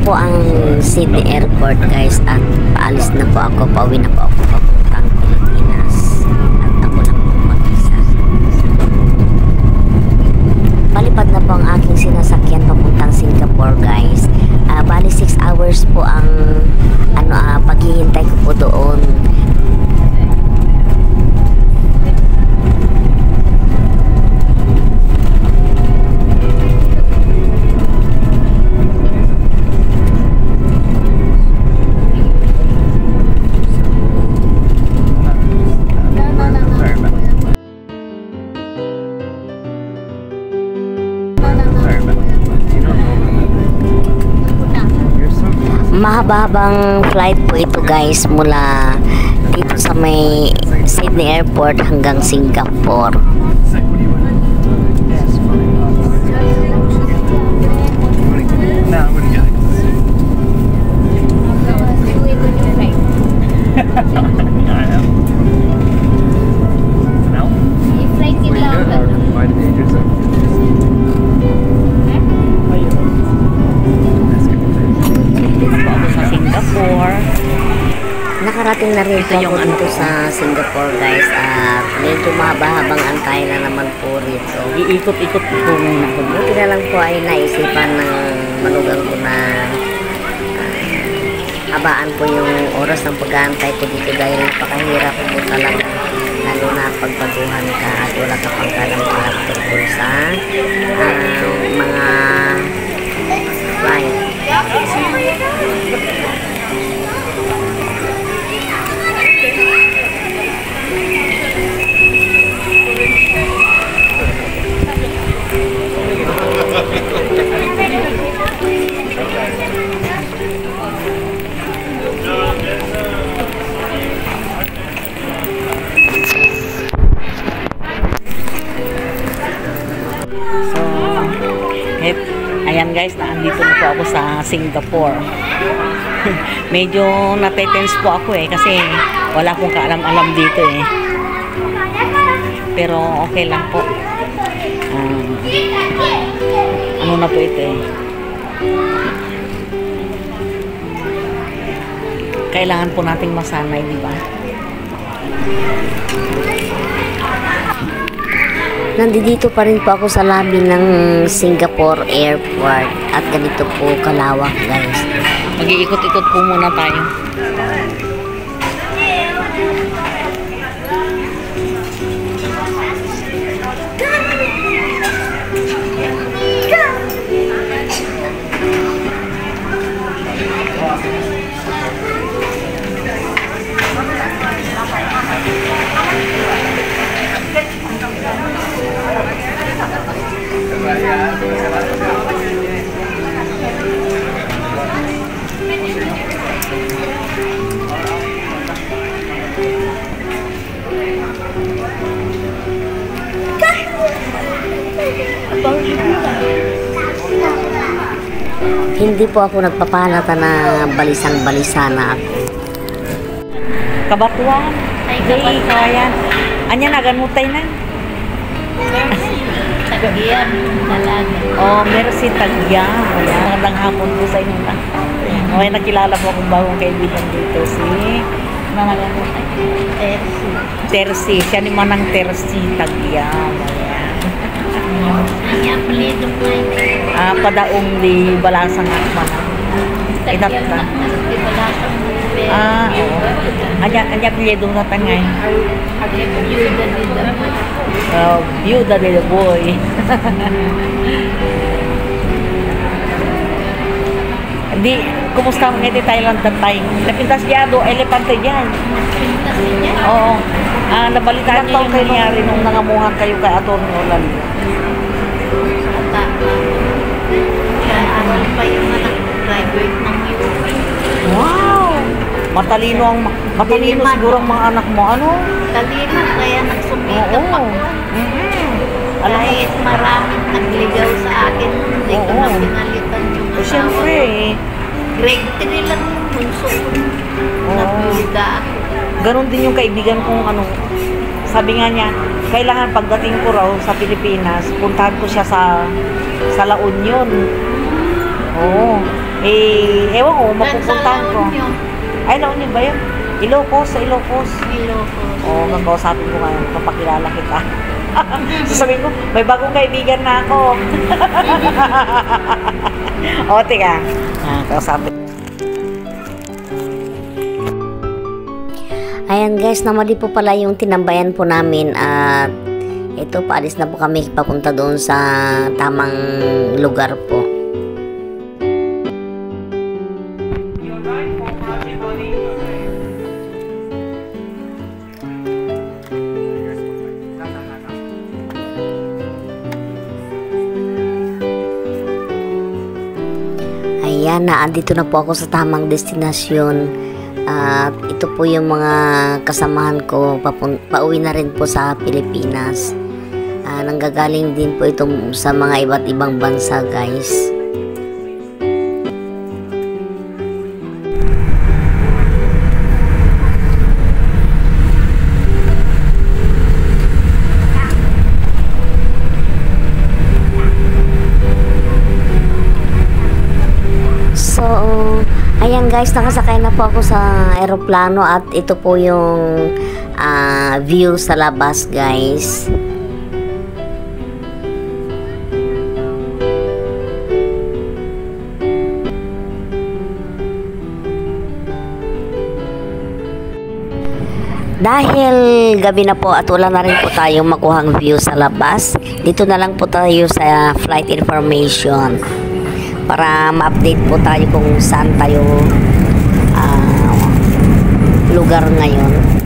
po ang Sydney Airport guys at paalis na po ako, pauwi na po ako papuntang Pilipinas at ako lang po mag-isa. Palipad na po ang aking sinasakyan papuntang Singapore guys. Bali 6 hours po ang paghihintay ko po doon. Mahaba-habang flight po ito guys mula dito sa may Sydney Airport hanggang Singapore. Nakarating na rin po ako dito sa Singapore guys at medyo mahaba-habang antay na naman po rito. Iikot-ikot po muna po. Buti na lang po ay naisipan ng manugang ko na habaan po yung oras ng pag-aantay ko dito dahil napakahirap po talaga lalo na pagbaguhan ka at wala ka pang kalam-kalam tungkol sa mga flight. Ayan guys, naandito na po ako sa Singapore. Medyo natetense po ako kasi wala akong kaalam-alam dito Pero okay lang po. Ano na po ito Kailangan po nating masanay, di ba? Nandito pa rin po ako sa lobby ng Singapore Airport at ganito po kalawak guys. Mag-iikot-ikot po muna tayo. Hindi po ako nagpapalata na balisang-balisa na ako. Kabatuan. Ay, kaya. Anya na, ganutay na. Tagyan, talaga. Oh, merci Tagyan. Magandang hapon po sa inyo na. Okay, nakilala po akong bagong kaibigan dito. Si Tersi. Siya ni Manang Tersi Tagyan. Ayan, palido mo padaong di balasang at manang. Tagyan na, di balasang mo. Anya pilido na tangay. Byuda de the boy. Di, kumusta mo ngayon Thailand tatay? Napintas yado, elepante dyan. Napintas niya? Oo. Nabalitaan niyo yung nangyari nung nangamuhan kayo kay Atty. Orlando. Ano pa yung anak graduate ng UP. Wow! Matalino siguro ang mga anak mo. Ano? Talino, kaya nagsumikap ako. Kahit maraming nagligaw sa akin, hindi ko na pinalitan yung asawa. Siyempre grade 3 lang yung bunso ko. Nabulga ako. Ganon din yung kaibigan kong sabi nga niya, kailangan pagdating ko raw sa Pilipinas, puntahan ko siya sa La Union. Oo. Ewan ko, mapupuntahan ko. Ay, La Union ba yun? Ilocos, sa Ilocos. Oo, kakausapin ko ngayon, kapakilala kita. Sasabihin ko, may bagong kaibigan na ako. O, tika. Kausapin. Ayan guys, namali po pala yung tinambayan po namin at ito, paalis na po kami papunta doon sa tamang lugar po. Ayan, naandito na po ako sa tamang destinasyon. At ito po yung mga kasamahan ko, pauwi na rin po sa Pilipinas. Nanggagaling din po ito sa mga iba't ibang bansa guys. So, ayan guys, nakasakay na po ako sa aeroplano at ito po yung view sa labas guys. Dahil gabi na po at wala na rin po tayong makuhang view sa labas, dito na lang po tayo sa flight information para ma-update po tayo kung saan tayo lugar ngayon.